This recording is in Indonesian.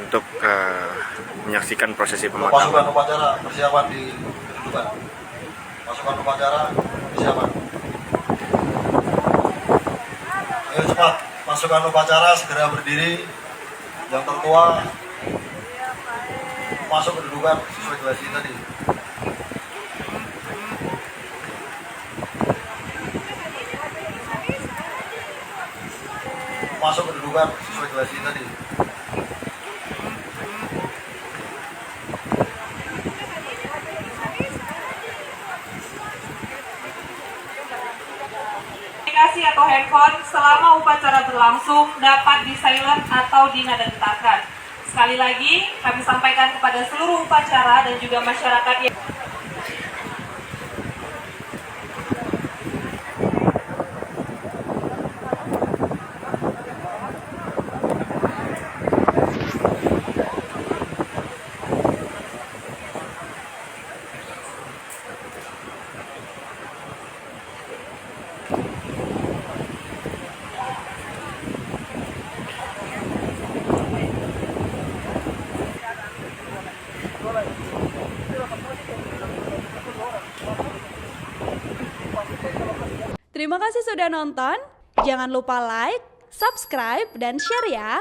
untuk menyaksikan prosesi pemakaman. Pasukan upacara persiapan di kedudukan. Pasukan upacara persiapan. Ayo cepat, pasukan upacara segera berdiri. Yang tertua masuk kedudukan sesuai glasi tadi. Masuk kedudukan sesuai glasi tadi. Aplikasi atau handphone selama upacara berlangsung dapat di silent atau dinadentakan. Sekali lagi, kami sampaikan kepada seluruh upacara dan juga masyarakat yang Terima kasih sudah nonton. Jangan lupa like, subscribe, dan share ya.